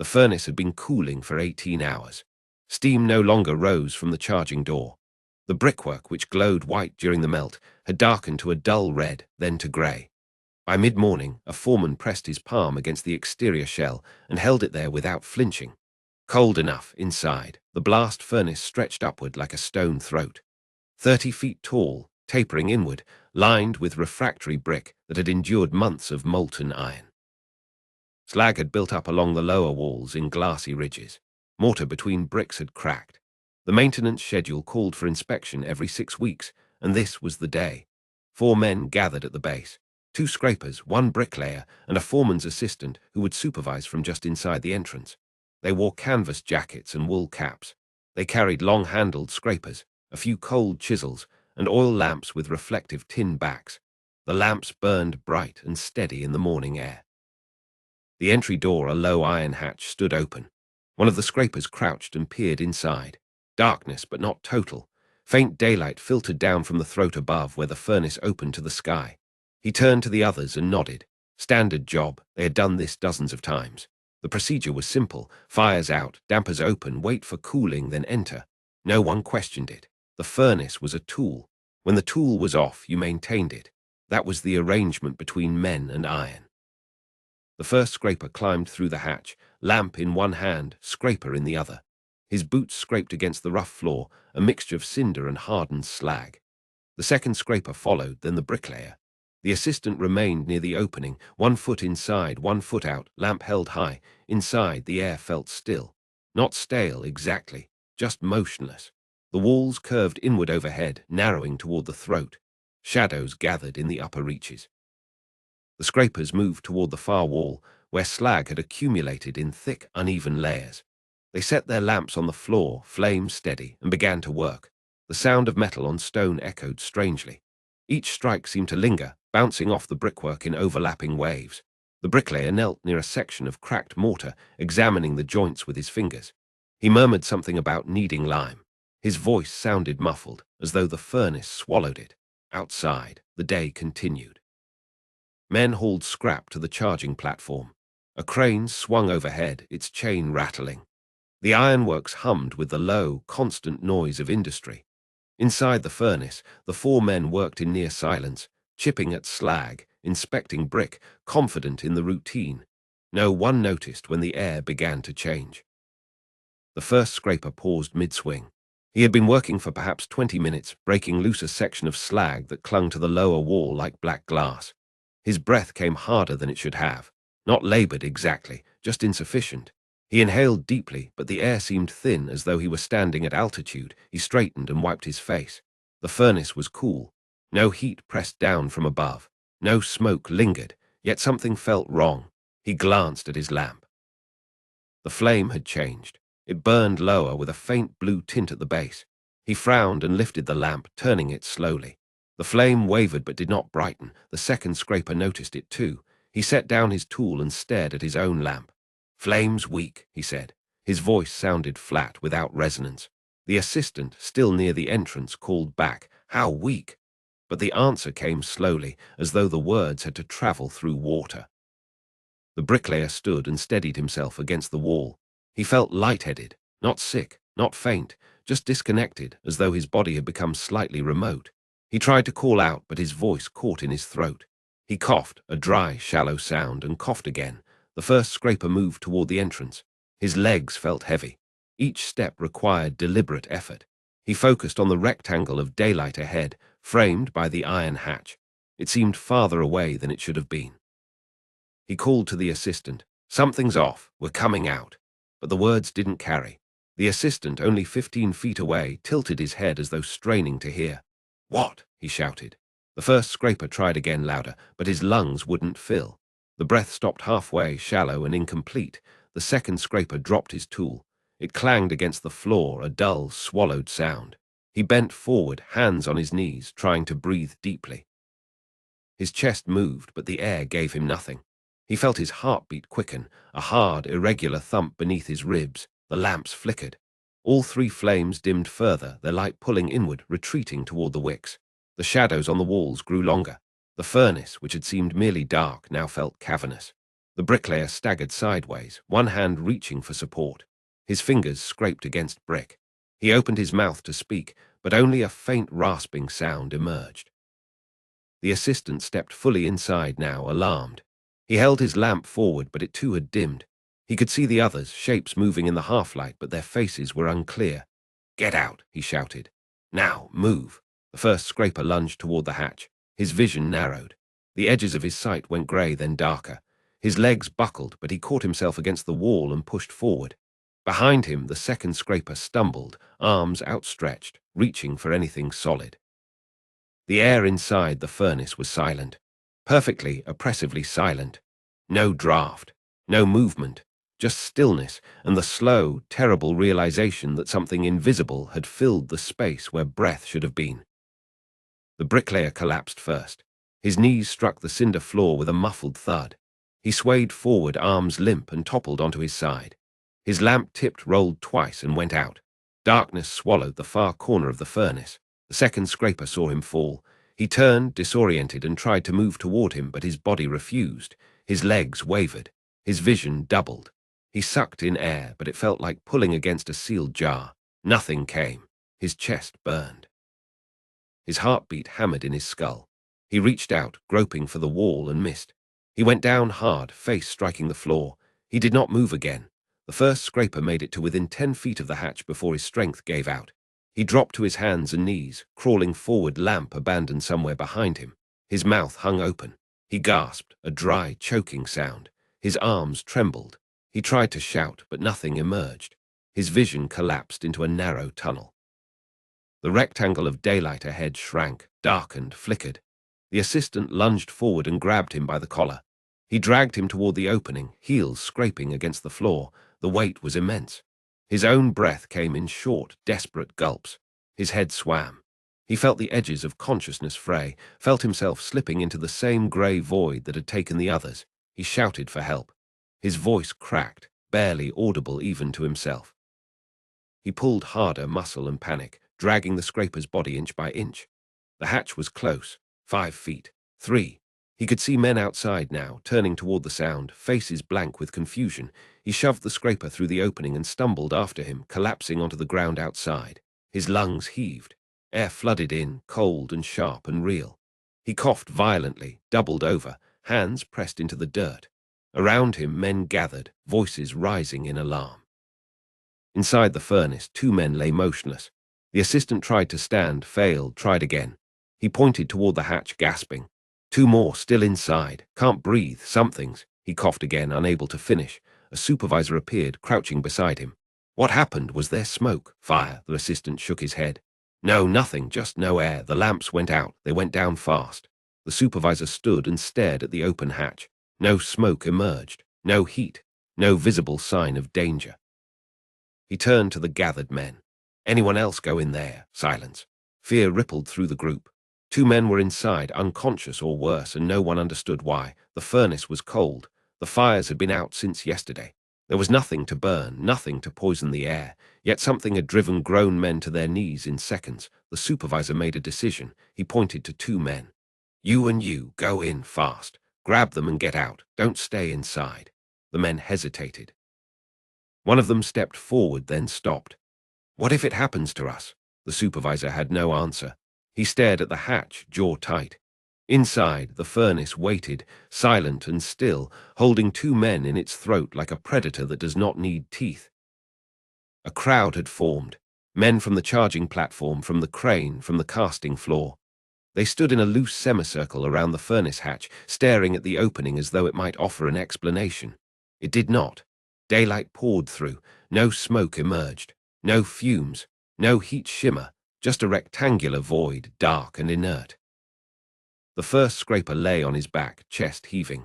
The furnace had been cooling for 18 hours. Steam no longer rose from the charging door. The brickwork, which glowed white during the melt, had darkened to a dull red, then to grey. By mid-morning, a foreman pressed his palm against the exterior shell and held it there without flinching. Cold enough inside, the blast furnace stretched upward like a stone throat. 30 feet tall, tapering inward, lined with refractory brick that had endured months of molten iron. Slag had built up along the lower walls in glassy ridges. Mortar between bricks had cracked. The maintenance schedule called for inspection every 6 weeks, and this was the day. 4 men gathered at the base. 2 scrapers, 1 bricklayer, and a foreman's assistant who would supervise from just inside the entrance. They wore canvas jackets and wool caps. They carried long-handled scrapers, a few cold chisels, and oil lamps with reflective tin backs. The lamps burned bright and steady in the morning air. The entry door, a low iron hatch, stood open. One of the scrapers crouched and peered inside. Darkness, but not total. Faint daylight filtered down from the throat above where the furnace opened to the sky. He turned to the others and nodded. Standard job. They had done this dozens of times. The procedure was simple. Fires out, dampers open, wait for cooling, then enter. No one questioned it. The furnace was a tool. When the tool was off, you maintained it. That was the arrangement between men and iron. The first scraper climbed through the hatch, lamp in one hand, scraper in the other. His boots scraped against the rough floor, a mixture of cinder and hardened slag. The second scraper followed, then the bricklayer. The assistant remained near the opening, 1 foot inside, 1 foot out, lamp held high. Inside, the air felt still. Not stale, exactly, just motionless. The walls curved inward overhead, narrowing toward the throat. Shadows gathered in the upper reaches. The scrapers moved toward the far wall, where slag had accumulated in thick, uneven layers. They set their lamps on the floor, flame steady, and began to work. The sound of metal on stone echoed strangely. Each strike seemed to linger, bouncing off the brickwork in overlapping waves. The bricklayer knelt near a section of cracked mortar, examining the joints with his fingers. He murmured something about needing lime. His voice sounded muffled, as though the furnace swallowed it. Outside, the day continued. Men hauled scrap to the charging platform. A crane swung overhead, its chain rattling. The ironworks hummed with the low, constant noise of industry. Inside the furnace, the 4 men worked in near silence, chipping at slag, inspecting brick, confident in the routine. No one noticed when the air began to change. The first scraper paused mid-swing. He had been working for perhaps 20 minutes, breaking loose a section of slag that clung to the lower wall like black glass. His breath came harder than it should have. Not labored exactly, just insufficient. He inhaled deeply, but the air seemed thin, as though he were standing at altitude. He straightened and wiped his face. The furnace was cool. No heat pressed down from above. No smoke lingered, yet something felt wrong. He glanced at his lamp. The flame had changed. It burned lower with a faint blue tint at the base. He frowned and lifted the lamp, turning it slowly. The flame wavered but did not brighten. The second scraper noticed it too. He set down his tool and stared at his own lamp. "Flame's weak," he said. His voice sounded flat, without resonance. The assistant, still near the entrance, called back, "How weak?" But the answer came slowly, as though the words had to travel through water. The bricklayer stood and steadied himself against the wall. He felt lightheaded, not sick, not faint, just disconnected, as though his body had become slightly remote. He tried to call out, but his voice caught in his throat. He coughed, a dry, shallow sound, and coughed again. The first scraper moved toward the entrance. His legs felt heavy. Each step required deliberate effort. He focused on the rectangle of daylight ahead, framed by the iron hatch. It seemed farther away than it should have been. He called to the assistant, "Something's off, we're coming out." But the words didn't carry. The assistant, only 15 feet away, tilted his head as though straining to hear. "What?" he shouted. The first scraper tried again, louder, but his lungs wouldn't fill. The breath stopped halfway, shallow and incomplete. The second scraper dropped his tool. It clanged against the floor, a dull, swallowed sound. He bent forward, hands on his knees, trying to breathe deeply. His chest moved, but the air gave him nothing. He felt his heartbeat quicken, a hard, irregular thump beneath his ribs. The lamps flickered. All 3 flames dimmed further, their light pulling inward, retreating toward the wicks. The shadows on the walls grew longer. The furnace, which had seemed merely dark, now felt cavernous. The bricklayer staggered sideways, one hand reaching for support. His fingers scraped against brick. He opened his mouth to speak, but only a faint rasping sound emerged. The assistant stepped fully inside now, alarmed. He held his lamp forward, but it too had dimmed. He could see the others, shapes moving in the half-light, but their faces were unclear. "Get out," he shouted. "Now, move." The first scraper lunged toward the hatch. His vision narrowed. The edges of his sight went grey, then darker. His legs buckled, but he caught himself against the wall and pushed forward. Behind him, the second scraper stumbled, arms outstretched, reaching for anything solid. The air inside the furnace was silent. Perfectly, oppressively silent. No draft, no movement, just stillness and the slow, terrible realization that something invisible had filled the space where breath should have been. The bricklayer collapsed first. His knees struck the cinder floor with a muffled thud. He swayed forward, arms limp, and toppled onto his side. His lamp tipped, rolled twice, and went out. Darkness swallowed the far corner of the furnace. The second scraper saw him fall. He turned, disoriented, and tried to move toward him, but his body refused. His legs wavered. His vision doubled. He sucked in air, but it felt like pulling against a sealed jar. Nothing came. His chest burned. His heartbeat hammered in his skull. He reached out, groping for the wall, and missed. He went down hard, face striking the floor. He did not move again. The first scraper made it to within 10 feet of the hatch before his strength gave out. He dropped to his hands and knees, crawling forward, lamp abandoned somewhere behind him. His mouth hung open. He gasped, a dry, choking sound. His arms trembled. He tried to shout, but nothing emerged. His vision collapsed into a narrow tunnel. The rectangle of daylight ahead shrank, darkened, flickered. The assistant lunged forward and grabbed him by the collar. He dragged him toward the opening, heels scraping against the floor. The weight was immense. His own breath came in short, desperate gulps. His head swam. He felt the edges of consciousness fray, felt himself slipping into the same grey void that had taken the others. He shouted for help. His voice cracked, barely audible even to himself. He pulled harder, muscle and panic, dragging the scraper's body inch by inch. The hatch was close, 5 feet, 3. He could see men outside now, turning toward the sound, faces blank with confusion. He shoved the scraper through the opening and stumbled after him, collapsing onto the ground outside. His lungs heaved. Air flooded in, cold and sharp and real. He coughed violently, doubled over, hands pressed into the dirt. Around him, men gathered, voices rising in alarm. Inside the furnace, 2 men lay motionless. The assistant tried to stand, failed, tried again. He pointed toward the hatch, gasping. 2 more, still inside. Can't breathe, something's. He coughed again, unable to finish. A supervisor appeared, crouching beside him. What happened? Was there smoke? Fire? The assistant shook his head. No, nothing, just no air. The lamps went out. They went down fast. The supervisor stood and stared at the open hatch. No smoke emerged. No heat. No visible sign of danger. He turned to the gathered men. Anyone else go in there? Silence. Fear rippled through the group. 2 men were inside, unconscious or worse, and no one understood why. The furnace was cold. The fires had been out since yesterday. There was nothing to burn, nothing to poison the air, yet something had driven grown men to their knees in seconds. The supervisor made a decision. He pointed to 2 men. You and you, go in fast. Grab them and get out. Don't stay inside. The men hesitated. One of them stepped forward, then stopped. What if it happens to us? The supervisor had no answer. He stared at the hatch, jaw tight. Inside, the furnace waited, silent and still, holding 2 men in its throat like a predator that does not need teeth. A crowd had formed. Men from the charging platform, from the crane, from the casting floor. They stood in a loose semicircle around the furnace hatch, staring at the opening as though it might offer an explanation. It did not. Daylight poured through. No smoke emerged. No fumes. No heat shimmer. Just a rectangular void, dark and inert. The first scraper lay on his back, chest heaving.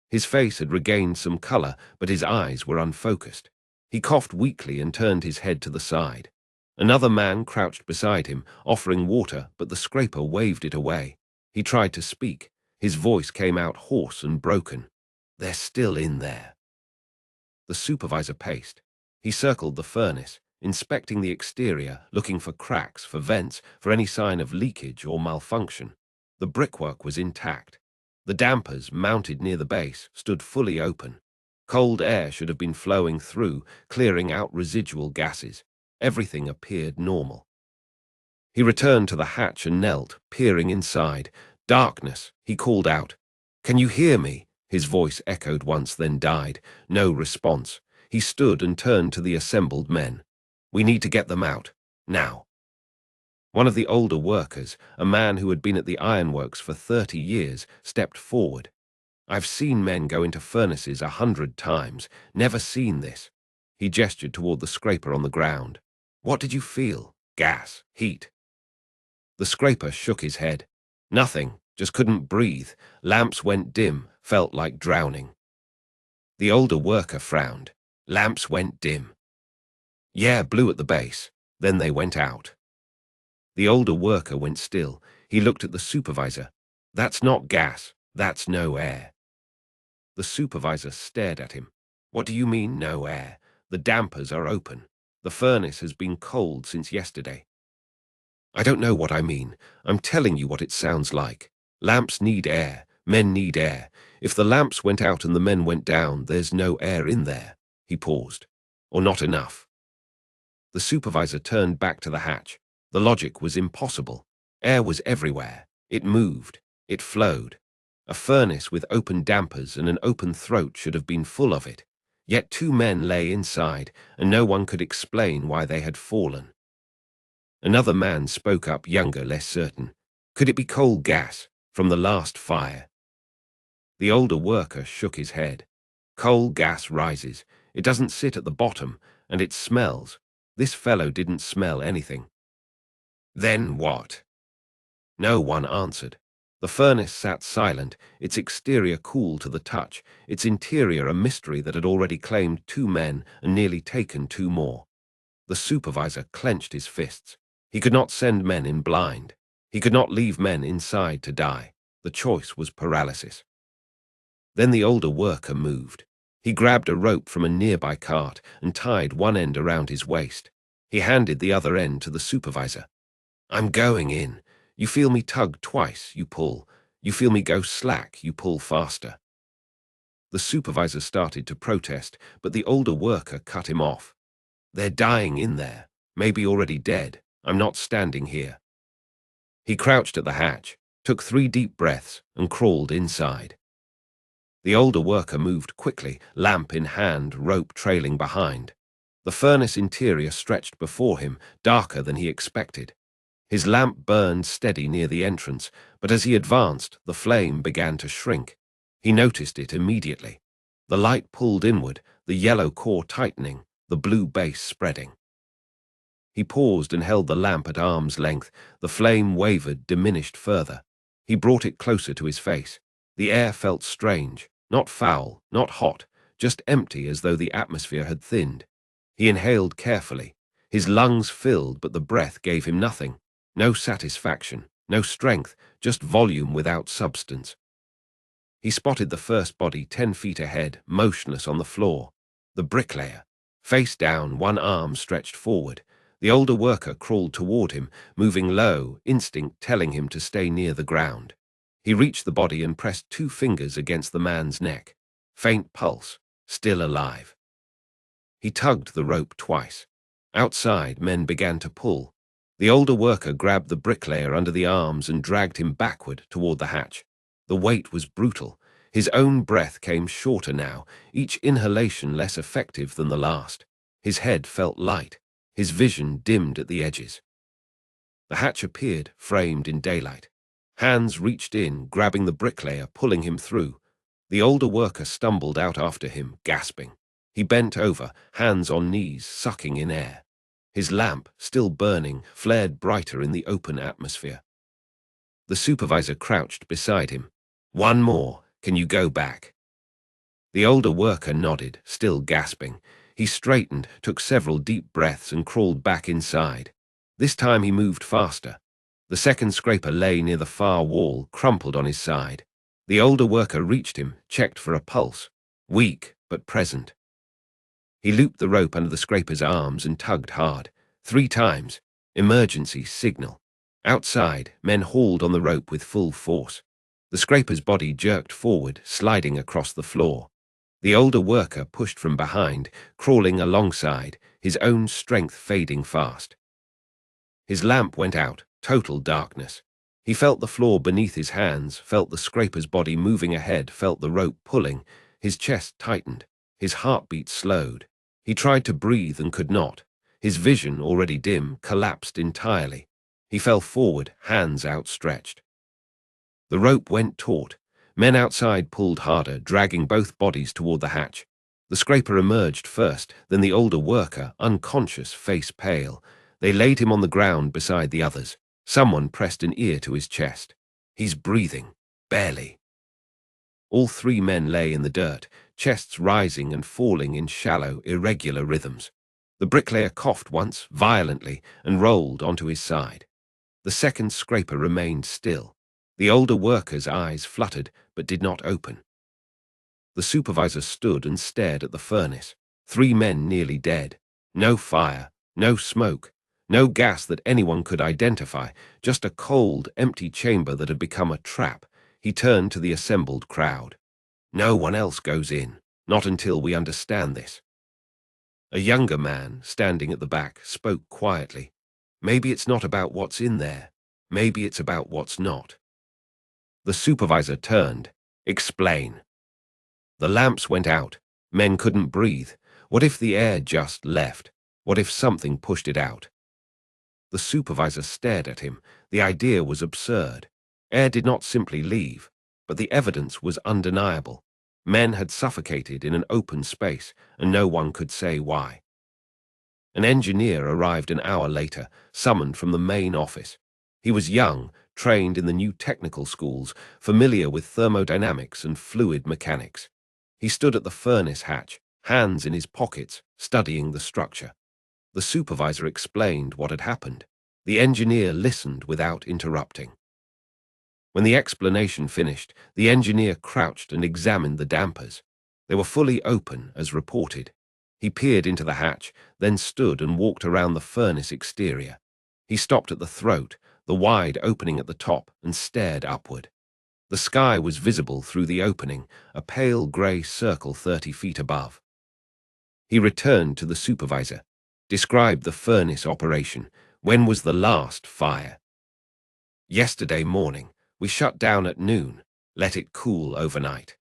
His face had regained some color, but his eyes were unfocused. He coughed weakly and turned his head to the side. Another man crouched beside him, offering water, but the scraper waved it away. He tried to speak. His voice came out hoarse and broken. They're still in there. The supervisor paced. He circled the furnace, inspecting the exterior, looking for cracks, for vents, for any sign of leakage or malfunction. The brickwork was intact. The dampers, mounted near the base, stood fully open. Cold air should have been flowing through, clearing out residual gases. Everything appeared normal. He returned to the hatch and knelt, peering inside. Darkness, he called out. "Can you hear me?" His voice echoed once, then died. No response. He stood and turned to the assembled men. "We need to get them out. Now." One of the older workers, a man who had been at the ironworks for 30 years, stepped forward. "I've seen men go into furnaces 100 times, never seen this." He gestured toward the scraper on the ground. "What did you feel? Gas? Heat?" The scraper shook his head. "Nothing, just couldn't breathe. Lamps went dim, felt like drowning." The older worker frowned. "Lamps went dim." "Yeah, blew at the base. Then they went out." The older worker went still. He looked at the supervisor. "That's not gas. That's no air." The supervisor stared at him. "What do you mean, no air? The dampers are open. The furnace has been cold since yesterday." "I don't know what I mean. I'm telling you what it sounds like. Lamps need air. Men need air. If the lamps went out and the men went down, there's no air in there." He paused. "Or not enough." The supervisor turned back to the hatch. The logic was impossible. Air was everywhere. It moved. It flowed. A furnace with open dampers and an open throat should have been full of it. Yet 2 men lay inside, and no one could explain why they had fallen. Another man spoke up, younger, less certain. "Could it be coal gas from the last fire?" The older worker shook his head. "Coal gas rises. It doesn't sit at the bottom, and it smells. This fellow didn't smell anything." "Then what?" No one answered. The furnace sat silent, its exterior cool to the touch, its interior a mystery that had already claimed 2 men and nearly taken 2 more. The supervisor clenched his fists. He could not send men in blind. He could not leave men inside to die. The choice was paralysis. Then the older worker moved. He grabbed a rope from a nearby cart and tied one end around his waist. He handed the other end to the supervisor. "I'm going in. You feel me tug twice, you pull. You feel me go slack, you pull faster." The supervisor started to protest, but the older worker cut him off. "They're dying in there, maybe already dead. I'm not standing here." He crouched at the hatch, took 3 deep breaths, and crawled inside. The older worker moved quickly, lamp in hand, rope trailing behind. The furnace interior stretched before him, darker than he expected. His lamp burned steady near the entrance, but as he advanced, the flame began to shrink. He noticed it immediately. The light pulled inward, the yellow core tightening, the blue base spreading. He paused and held the lamp at arm's length. The flame wavered, diminished further. He brought it closer to his face. The air felt strange, not foul, not hot, just empty, as though the atmosphere had thinned. He inhaled carefully. His lungs filled, but the breath gave him nothing. No satisfaction, no strength, just volume without substance. He spotted the first body 10 feet ahead, motionless on the floor. The bricklayer. Face down, one arm stretched forward. The older worker crawled toward him, moving low, instinct telling him to stay near the ground. He reached the body and pressed 2 fingers against the man's neck. Faint pulse, still alive. He tugged the rope twice. Outside, men began to pull. The older worker grabbed the bricklayer under the arms and dragged him backward toward the hatch. The weight was brutal. His own breath came shorter now, each inhalation less effective than the last. His head felt light. His vision dimmed at the edges. The hatch appeared, framed in daylight. Hands reached in, grabbing the bricklayer, pulling him through. The older worker stumbled out after him, gasping. He bent over, hands on knees, sucking in air. His lamp, still burning, flared brighter in the open atmosphere. The supervisor crouched beside him. "One more. Can you go back?" The older worker nodded, still gasping. He straightened, took several deep breaths, and crawled back inside. This time he moved faster. The second scraper lay near the far wall, crumpled on his side. The older worker reached him, checked for a pulse. Weak, but present. He looped the rope under the scraper's arms and tugged hard. 3 times. Emergency signal. Outside, men hauled on the rope with full force. The scraper's body jerked forward, sliding across the floor. The older worker pushed from behind, crawling alongside, his own strength fading fast. His lamp went out, total darkness. He felt the floor beneath his hands, felt the scraper's body moving ahead, felt the rope pulling. His chest tightened. His heartbeat slowed. He tried to breathe and could not. His vision, already dim, collapsed entirely. He fell forward, hands outstretched. The rope went taut. Men outside pulled harder, dragging both bodies toward the hatch. The scraper emerged first, then the older worker, unconscious, face pale. They laid him on the ground beside the others. Someone pressed an ear to his chest. He's breathing, barely. All three men lay in the dirt, chests rising and falling in shallow, irregular rhythms. The bricklayer coughed once, violently, and rolled onto his side. The second scraper remained still. The older worker's eyes fluttered, but did not open. The supervisor stood and stared at the furnace. 3 men nearly dead. No fire, no smoke, no gas that anyone could identify, just a cold, empty chamber that had become a trap. He turned to the assembled crowd. No one else goes in, not until we understand this. A younger man, standing at the back, spoke quietly. Maybe it's not about what's in there. Maybe it's about what's not. The supervisor turned. Explain. The lamps went out. Men couldn't breathe. What if the air just left? What if something pushed it out? The supervisor stared at him. The idea was absurd. Air did not simply leave, but the evidence was undeniable. Men had suffocated in an open space, and no one could say why. An engineer arrived an hour later, summoned from the main office. He was young, trained in the new technical schools, familiar with thermodynamics and fluid mechanics. He stood at the furnace hatch, hands in his pockets, studying the structure. The supervisor explained what had happened. The engineer listened without interrupting. When the explanation finished, the engineer crouched and examined the dampers. They were fully open, as reported. He peered into the hatch, then stood and walked around the furnace exterior. He stopped at the throat, the wide opening at the top, and stared upward. The sky was visible through the opening, a pale grey circle 30 feet above. He returned to the supervisor, described the furnace operation. When was the last fire? Yesterday morning. We shut down at noon, let it cool overnight.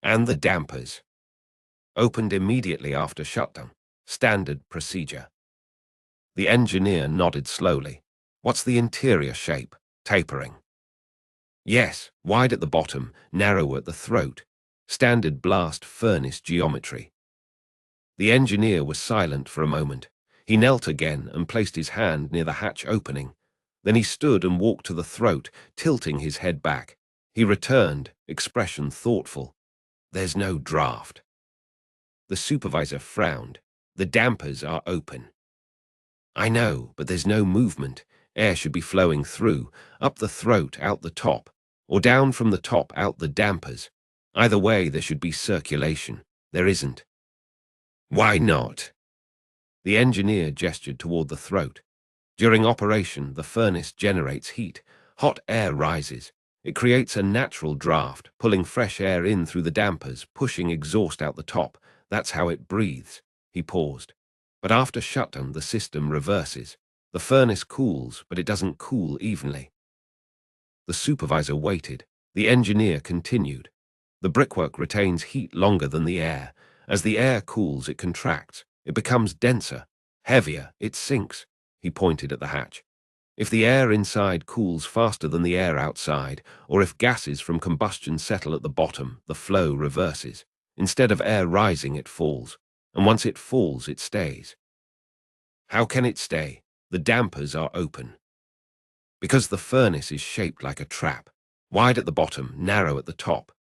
And the dampers? Opened immediately after shutdown. Standard procedure. The engineer nodded slowly. What's the interior shape? Tapering. Yes, wide at the bottom, narrow at the throat. Standard blast furnace geometry. The engineer was silent for a moment. He knelt again and placed his hand near the hatch opening. Then he stood and walked to the throat, tilting his head back. He returned, expression thoughtful. There's no draft. The supervisor frowned. The dampers are open. I know, but there's no movement. Air should be flowing through, up the throat, out the top, or down from the top, out the dampers. Either way, there should be circulation. There isn't. Why not? The engineer gestured toward the throat. During operation, the furnace generates heat. Hot air rises. It creates a natural draft, pulling fresh air in through the dampers, pushing exhaust out the top. That's how it breathes. He paused. But after shutdown, the system reverses. The furnace cools, but it doesn't cool evenly. The supervisor waited. The engineer continued. The brickwork retains heat longer than the air. As the air cools, it contracts. It becomes denser, heavier, it sinks. He pointed at the hatch. If the air inside cools faster than the air outside, or if gases from combustion settle at the bottom, the flow reverses. Instead of air rising, it falls. And once it falls, it stays. How can it stay? The dampers are open. Because the furnace is shaped like a trap. Wide at the bottom, narrow at the top.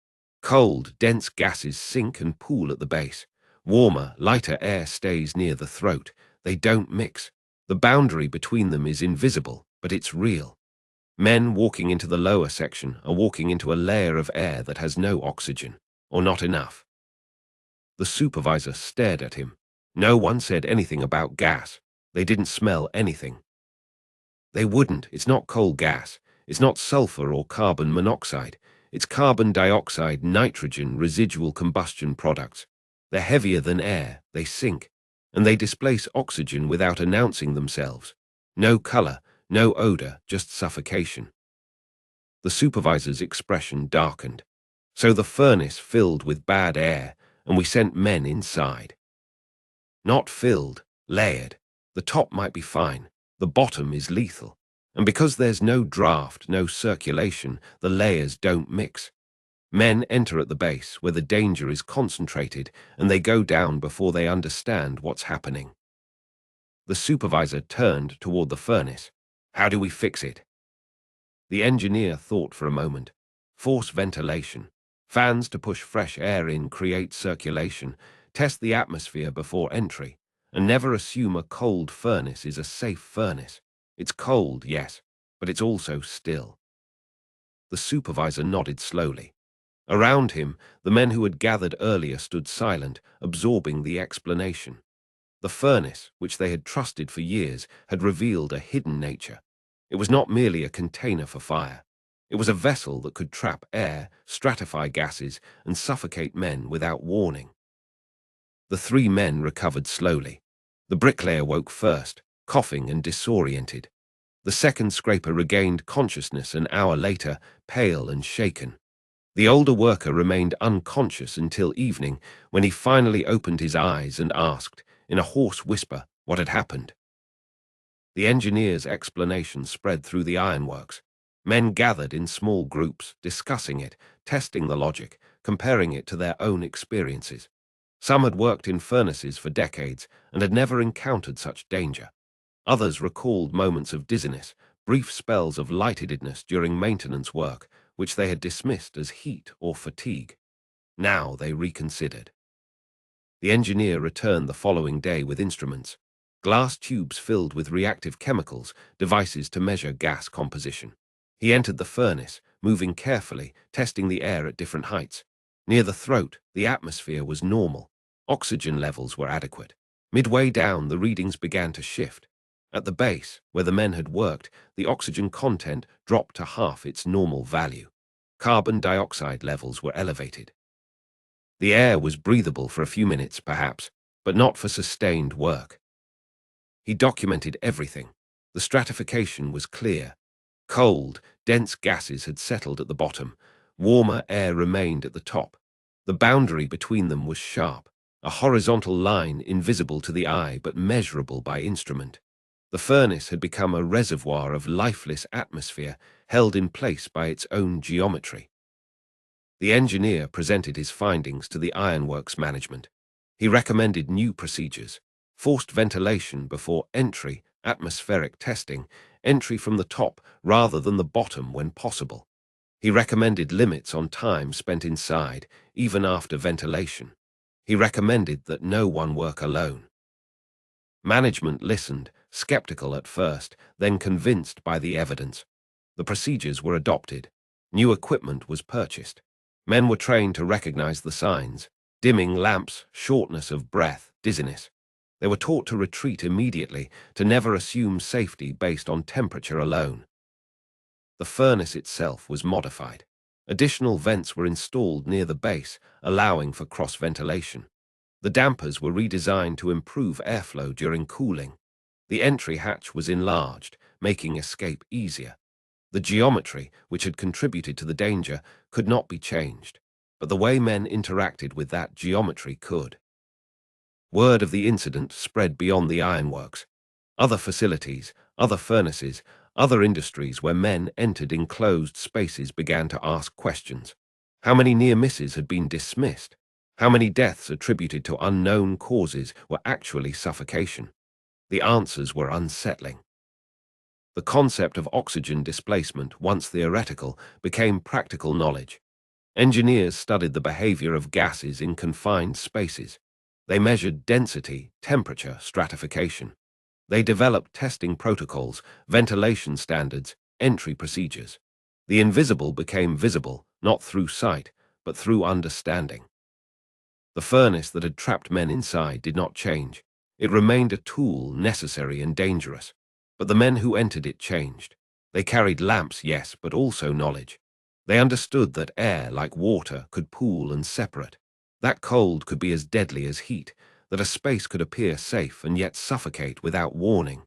Cold, dense gases sink and pool at the base. Warmer, lighter air stays near the throat. They don't mix. The boundary between them is invisible, but it's real. Men walking into the lower section are walking into a layer of air that has no oxygen, or not enough. The supervisor stared at him. No one said anything about gas. They didn't smell anything. They wouldn't. It's not coal gas. It's not sulfur or carbon monoxide. It's carbon dioxide, nitrogen, residual combustion products. They're heavier than air, they sink, and they displace oxygen without announcing themselves. No color, no odor, just suffocation. The supervisor's expression darkened. So the furnace filled with bad air, and we sent men inside. Not filled, layered. The top might be fine, the bottom is lethal. And because there's no draft, no circulation, the layers don't mix. Men enter at the base, where the danger is concentrated, and they go down before they understand what's happening. The supervisor turned toward the furnace. How do we fix it? The engineer thought for a moment. Force ventilation. Fans to push fresh air in, create circulation. Test the atmosphere before entry. And never assume a cold furnace is a safe furnace. It's cold, yes, but it's also still. The supervisor nodded slowly. Around him, the men who had gathered earlier stood silent, absorbing the explanation. The furnace, which they had trusted for years, had revealed a hidden nature. It was not merely a container for fire. It was a vessel that could trap air, stratify gases, and suffocate men without warning. The three men recovered slowly. The bricklayer woke first, coughing and disoriented. The second scraper regained consciousness an hour later, pale and shaken. The older worker remained unconscious until evening, when he finally opened his eyes and asked, in a hoarse whisper, what had happened. The engineer's explanation spread through the ironworks. Men gathered in small groups, discussing it, testing the logic, comparing it to their own experiences. Some had worked in furnaces for decades and had never encountered such danger. Others recalled moments of dizziness, brief spells of lightheadedness during maintenance work, which they had dismissed as heat or fatigue. Now they reconsidered. The engineer returned the following day with instruments. Glass tubes filled with reactive chemicals, devices to measure gas composition. He entered the furnace, moving carefully, testing the air at different heights. Near the throat, the atmosphere was normal. Oxygen levels were adequate. Midway down, the readings began to shift. At the base, where the men had worked, the oxygen content dropped to half its normal value. Carbon dioxide levels were elevated. The air was breathable for a few minutes, perhaps, but not for sustained work. He documented everything. The stratification was clear. Cold, dense gases had settled at the bottom. Warmer air remained at the top. The boundary between them was sharp, a horizontal line invisible to the eye but measurable by instrument. The furnace had become a reservoir of lifeless atmosphere held in place by its own geometry. The engineer presented his findings to the ironworks management. He recommended new procedures: forced ventilation before entry, atmospheric testing, entry from the top rather than the bottom when possible. He recommended limits on time spent inside, even after ventilation. He recommended that no one work alone. Management listened, skeptical at first, then convinced by the evidence. The procedures were adopted. New equipment was purchased. Men were trained to recognize the signs: dimming lamps, shortness of breath, dizziness. They were taught to retreat immediately, to never assume safety based on temperature alone. The furnace itself was modified. Additional vents were installed near the base, allowing for cross-ventilation. The dampers were redesigned to improve airflow during cooling. The entry hatch was enlarged, making escape easier. The geometry, which had contributed to the danger, could not be changed, but the way men interacted with that geometry could. Word of the incident spread beyond the ironworks. Other facilities, other furnaces, other industries where men entered enclosed spaces began to ask questions. How many near misses had been dismissed? How many deaths attributed to unknown causes were actually suffocation? The answers were unsettling. The concept of oxygen displacement, once theoretical, became practical knowledge. Engineers studied the behavior of gases in confined spaces. They measured density, temperature, stratification. They developed testing protocols, ventilation standards, entry procedures. The invisible became visible, not through sight, but through understanding. The furnace that had trapped men inside did not change. It remained a tool, necessary and dangerous. But the men who entered it changed. They carried lamps, yes, but also knowledge. They understood that air, like water, could pool and separate. That cold could be as deadly as heat, that a space could appear safe and yet suffocate without warning.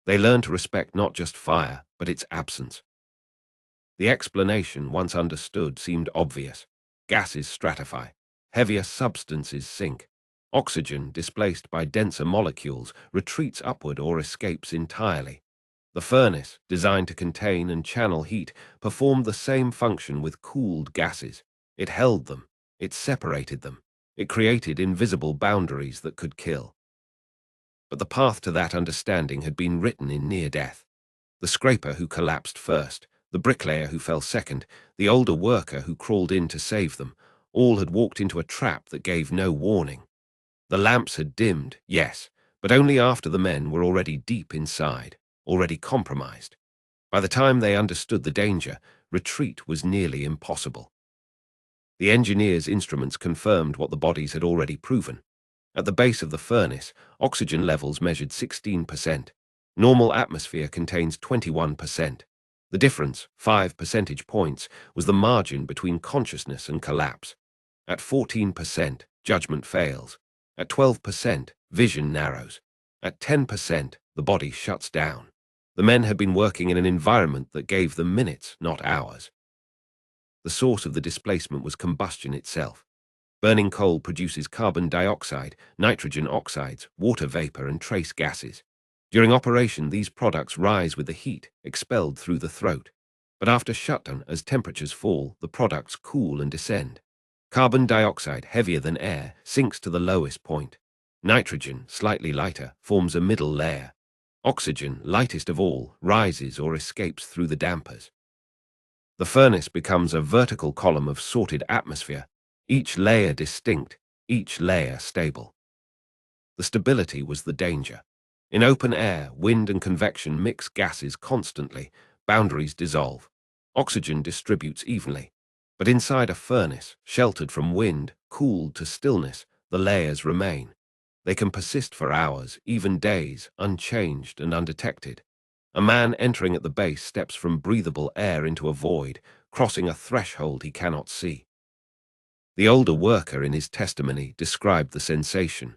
They learned to respect not just fire, but its absence. The explanation, once understood, seemed obvious. Gases stratify. Heavier substances sink. Oxygen, displaced by denser molecules, retreats upward or escapes entirely. The furnace, designed to contain and channel heat, performed the same function with cooled gases. It held them. It separated them. It created invisible boundaries that could kill. But the path to that understanding had been written in near death. The scraper who collapsed first, the bricklayer who fell second, the older worker who crawled in to save them, all had walked into a trap that gave no warning. The lamps had dimmed, yes, but only after the men were already deep inside, already compromised. By the time they understood the danger, retreat was nearly impossible. The engineers' instruments confirmed what the bodies had already proven. At the base of the furnace, oxygen levels measured 16%. Normal atmosphere contains 21%. The difference, 5 percentage points, was the margin between consciousness and collapse. At 14%, judgment fails. At 12%, vision narrows. At 10%, the body shuts down. The men had been working in an environment that gave them minutes, not hours. The source of the displacement was combustion itself. Burning coal produces carbon dioxide, nitrogen oxides, water vapor, and trace gases. During operation, these products rise with the heat, expelled through the throat. But after shutdown, as temperatures fall, the products cool and descend. Carbon dioxide, heavier than air, sinks to the lowest point. Nitrogen, slightly lighter, forms a middle layer. Oxygen, lightest of all, rises or escapes through the dampers. The furnace becomes a vertical column of sorted atmosphere, each layer distinct, each layer stable. The stability was the danger. In open air, wind and convection mix gases constantly, boundaries dissolve. Oxygen distributes evenly. But inside a furnace, sheltered from wind, cooled to stillness, the layers remain. They can persist for hours, even days, unchanged and undetected. A man entering at the base steps from breathable air into a void, crossing a threshold he cannot see. The older worker in his testimony described the sensation.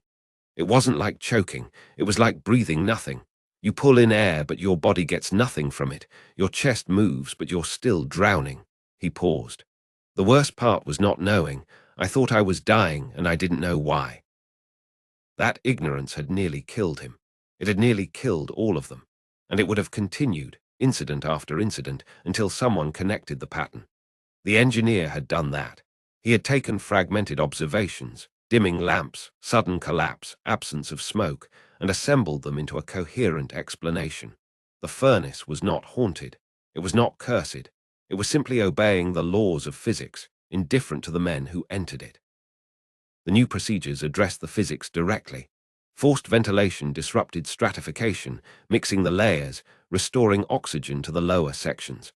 It wasn't like choking, it was like breathing nothing. You pull in air, but your body gets nothing from it. Your chest moves, but you're still drowning. He paused. The worst part was not knowing. I thought I was dying, and I didn't know why. That ignorance had nearly killed him. It had nearly killed all of them. And it would have continued, incident after incident, until someone connected the pattern. The engineer had done that. He had taken fragmented observations, dimming lamps, sudden collapse, absence of smoke, and assembled them into a coherent explanation. The furnace was not haunted. It was not cursed. It was simply obeying the laws of physics, indifferent to the men who entered it. The new procedures addressed the physics directly. Forced ventilation disrupted stratification, mixing the layers, restoring oxygen to the lower sections.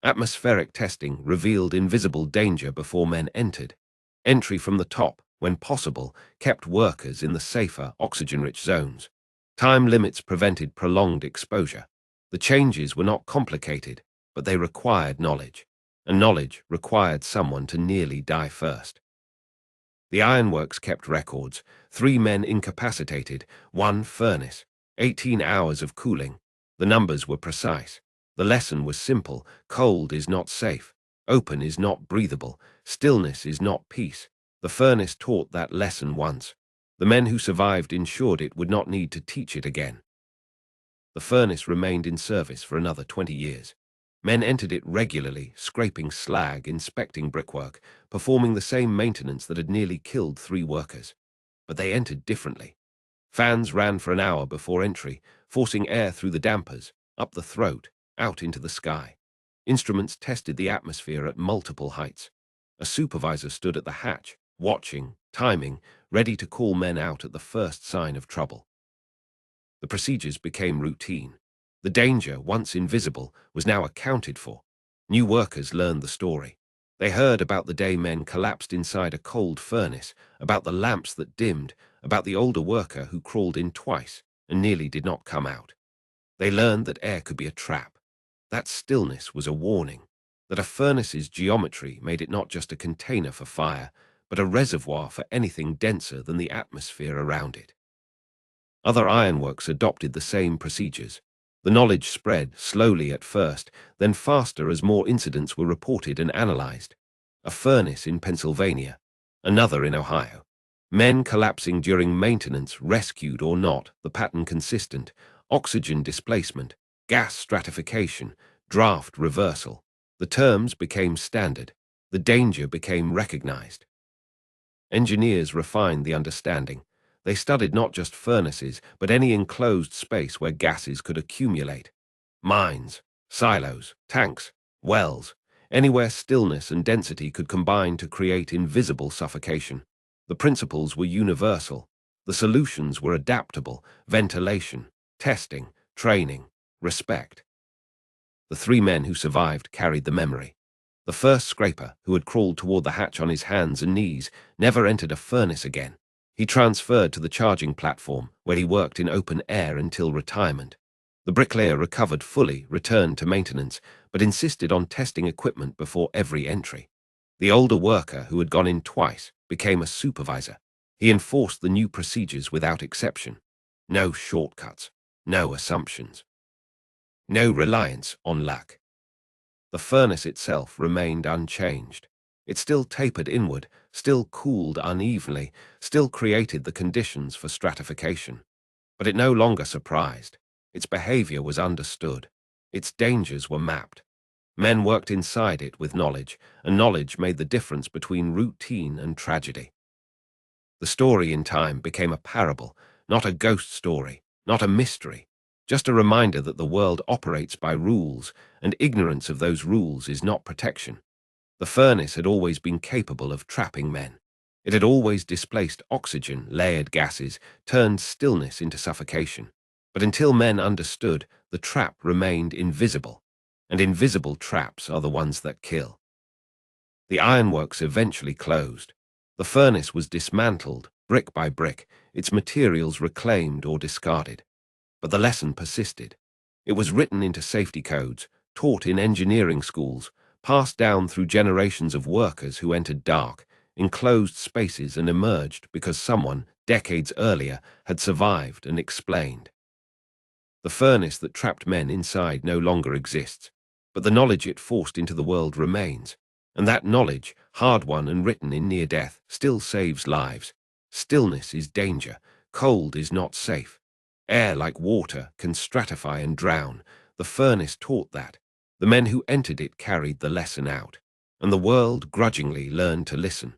Atmospheric testing revealed invisible danger before men entered. Entry from the top, when possible, kept workers in the safer, oxygen-rich zones. Time limits prevented prolonged exposure. The changes were not complicated, but they required knowledge, and knowledge required someone to nearly die first. The ironworks kept records. 3 men incapacitated, 1 furnace, 18 hours of cooling. The numbers were precise. The lesson was simple. Cold is not safe. Open is not breathable. Stillness is not peace. The furnace taught that lesson once. The men who survived ensured it would not need to teach it again. The furnace remained in service for another 20 years. Men entered it regularly, scraping slag, inspecting brickwork, performing the same maintenance that had nearly killed 3 workers. But they entered differently. Fans ran for an hour before entry, forcing air through the dampers, up the throat, out into the sky. Instruments tested the atmosphere at multiple heights. A supervisor stood at the hatch, watching, timing, ready to call men out at the first sign of trouble. The procedures became routine. The danger, once invisible, was now accounted for. New workers learned the story. They heard about the day men collapsed inside a cold furnace, about the lamps that dimmed, about the older worker who crawled in twice and nearly did not come out. They learned that air could be a trap. That stillness was a warning. that a furnace's geometry made it not just a container for fire, but a reservoir for anything denser than the atmosphere around it. Other ironworks adopted the same procedures. The knowledge spread slowly at first, then faster as more incidents were reported and analyzed. A furnace in Pennsylvania, another in Ohio. Men collapsing during maintenance, rescued or not, the pattern consistent. Oxygen displacement, gas stratification, draft reversal. The terms became standard. The danger became recognized. Engineers refined the understanding. They studied not just furnaces, but any enclosed space where gases could accumulate. Mines, silos, tanks, wells, anywhere stillness and density could combine to create invisible suffocation. The principles were universal. The solutions were adaptable: ventilation, testing, training, respect. The three men who survived carried the memory. The first scraper, who had crawled toward the hatch on his hands and knees, never entered a furnace again. He transferred to the charging platform, where he worked in open air until retirement. The bricklayer recovered fully, returned to maintenance, but insisted on testing equipment before every entry. The older worker, who had gone in twice, became a supervisor. He enforced the new procedures without exception. No shortcuts, no assumptions, no reliance on luck. The furnace itself remained unchanged. It still tapered inward, still cooled unevenly, still created the conditions for stratification. But it no longer surprised. Its behavior was understood. Its dangers were mapped. Men worked inside it with knowledge, and knowledge made the difference between routine and tragedy. The story in time became a parable, not a ghost story, not a mystery, just a reminder that the world operates by rules, and ignorance of those rules is not protection. The furnace had always been capable of trapping men. It had always displaced oxygen, layered gases, turned stillness into suffocation. But until men understood, the trap remained invisible, and invisible traps are the ones that kill. The ironworks eventually closed. The furnace was dismantled, brick by brick, its materials reclaimed or discarded. But the lesson persisted. It was written into safety codes, taught in engineering schools, passed down through generations of workers who entered dark, enclosed spaces and emerged because someone, decades earlier, had survived and explained. The furnace that trapped men inside no longer exists, but the knowledge it forced into the world remains. And that knowledge, hard-won and written in near death, still saves lives. Stillness is danger. Cold is not safe. Air, like water, can stratify and drown. The furnace taught that. The men who entered it carried the lesson out, and the world grudgingly learned to listen.